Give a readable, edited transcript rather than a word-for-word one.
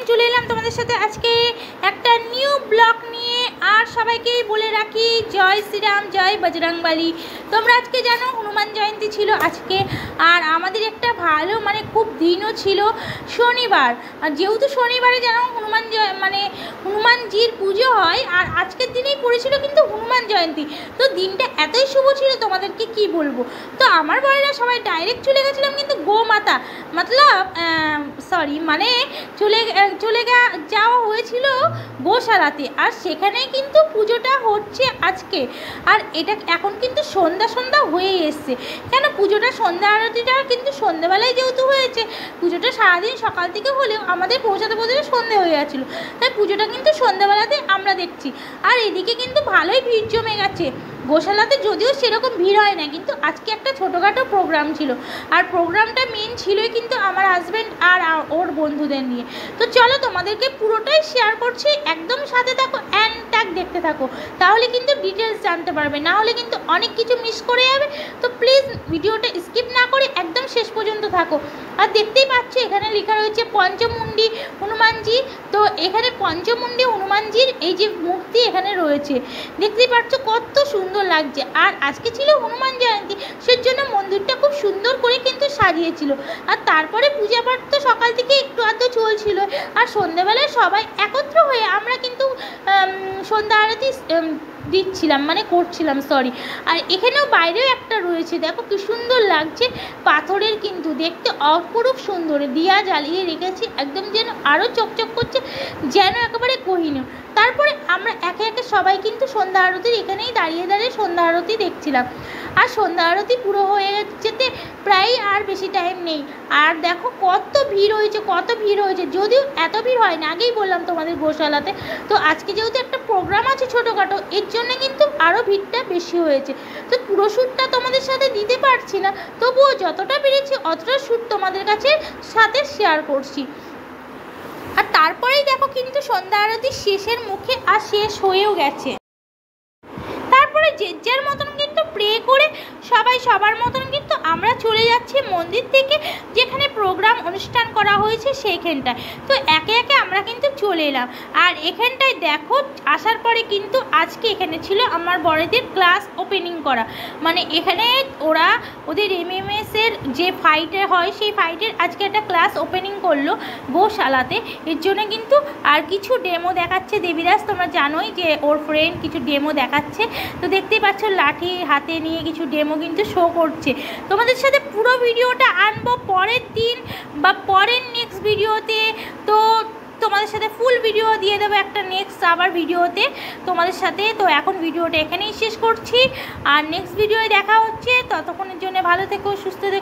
চলে এলাম তোমাদের সাথে আজকে একটা নিউ ব্লগ নিয়ে। আর সবাইকেই বলে রাখি জয় শ্রীরাম, জয় বজরংবলী। তোমরা আজকে জানো হনুমান জয়ন্তী ছিল আজকে, আর আমাদের একটা ভালো খুব দিনও ছিল শনিবার। আর যেহেতু শনিবারে জানো হনুমানজির পুজো হয়, আর আজকের দিনেই পড়েছিল কিন্তু হনুমান জয়ন্তী। তো দিনটা এতই শুভ ছিল তোমাদেরকে কি বলবো। তো আমার বাড়িরা সবাই ডাইরেক্ট চলে গেছিলাম কিন্তু গোমাতা চলে যাওয়া হয়েছিল গোশালাতে, আর সেখানেই কিন্তু পুজোটা হচ্ছে আজকে। আর এটা এখন কিন্তু সন্ধ্যা হয়ে এসছে। কেন পুজোটা সন্ধ্যা আরতিটা কিন্তু সন্ধ্যাবেলায় যেহেতু হয়েছে, পুজোটা সারাদিন সকাল থেকে হলেও আমাদের পৌঁছাতে সন্ধে হয়ে গেছিলো, তাই পুজোটা কিন্তু সন্ধ্যাবেলাতে আমরা দেখছি। আর এদিকে কিন্তু ভালোই ভিড় জমে গেছে গোশালাতে, যদিও সেরকম ভিড় হয় না, কিন্তু আজকে একটা ছোটোখাটো প্রোগ্রাম ছিল। আর প্রোগ্রামটা মেন ছিলই কিন্তু আমার হাজব্যান্ড আর ওর বন্ধুদের নিয়ে। তো চলো তোমাদেরকে পুরোটাই শেয়ার করছি, একদম সাথে থাকো, দেখতে থাকো, তাহলে কিন্তু ডিটেলস জানতে পারবে, না হলে কিন্তু অনেক কিছু মিস করে যাবে। তো প্লিজ ভিডিওটা স্কিপ না করে একদম শেষ পর্যন্ত থাকো। আর দেখতেই পাচ্ছ এখানে লেখা রয়েছে পঞ্চমুণ্ডী হনুমানজি। তো এখানে পঞ্চমুণ্ডী হনুমানজির এই যে মূর্তি এখানে রয়েছে, দেখতেই পাচ্ছ কত সুন্দর লাগছে। আর আজকে ছিল হনুমান জয়ন্তী, সেজন্য মন্দিরটা খুব সুন্দর করে কিন্তু সাজিয়েছিল। আর তারপরে পূজা পাঠ তো সকাল থেকে একটু আধটু চলছিল, আর সন্ধ্যাবেলায় সবাই একত্র হয়ে আমরা কিন্তু সন্ধ্যা আরতি করছিলাম। আর এখানেও বাইরেও একটা রয়েছে, দেখো কি সুন্দর লাগছে, পাথরের কিন্তু দেখতে অপরূপ সুন্দর, দিয়া জ্বালিয়ে রেখেছি একদম যেন আরও চকচক করছে, যেন একেবারে কোহিনূর। তারপরে আমরা একে একে সবাই কিন্তু সন্ধ্যা আরতির এখানেই দাঁড়িয়ে সন্ধ্যা আরতি দেখছিলাম। আর সন্ধ্যা আরতি পুরো হয়ে যেতে প্রায় আর বেশি টাইম নেই। আর দেখো কত ভিড় হয়েছে, যদিও এত ভিড় হয় না, আগেই বললাম তোমাদের গোশালাতে। তো আজকে যেহেতু একটা প্রোগ্রাম আছে ছোটোখাটো, এর জন্য কিন্তু আরও ভিড়টা বেশি হয়েছে। তো পুরো শ্যুটটা তোমাদের সাথে দিতে পারছি না, তবুও যতটা পেরেছি অতটা শ্যুট তোমাদের সাথে শেয়ার করছি। আর তারপরেই দেখো কিন্তু সন্ধ্যা আরতি শেষের মুখে আর শেষ হয়েও গেছে। তারপরে যে যার মতন কিন্তু প্রে করে সবাই সবার মতন কিন্তু আমরা চলে যাচ্ছি মন্দির থেকে, যেখানে প্রোগ্রাম অনুষ্ঠান করা হয়েছে সেইখানটায়। তো একে একে আমরা কিন্তু চলে এলাম। আর এখানটায় দেখো আসার পরে কিন্তু আজকে এখানে ছিল আমার বড়দের ক্লাস ওপেনিং করা, এখানে ওদের MMS এর যে ফাইটার হয় সেই ফাইটের আজকে একটা ক্লাস ওপেনিং করলো গোশালাতে। এর জন্য কিন্তু আর কিছু ডেমো দেখাচ্ছে দেবীদাস, তোমরা জানোই যে ওর ফ্রেন্ড কিছু ডেমো দেখাচ্ছে। তো দেখতেই পাচ্ছ লাঠি হাতে নিয়ে কিছু ডেমো কিন্তু শো করছে। তোমাদের সাথে পুরো ভিডিওটা আনবো পরের দিন বা পরের নেক্সট ভিডিওতে। তো তোমাদের সাথে ফুল ভিডিও দিয়ে দেবো একটা নেক্সট আবার ভিডিওতে তোমাদের সাথে। তো এখন ভিডিওটা এখানেই শেষ করছি, আর নেক্সট ভিডিওয় দেখা হচ্ছে। ততক্ষণের জন্য ভালো থেকো, সুস্থ থেকো।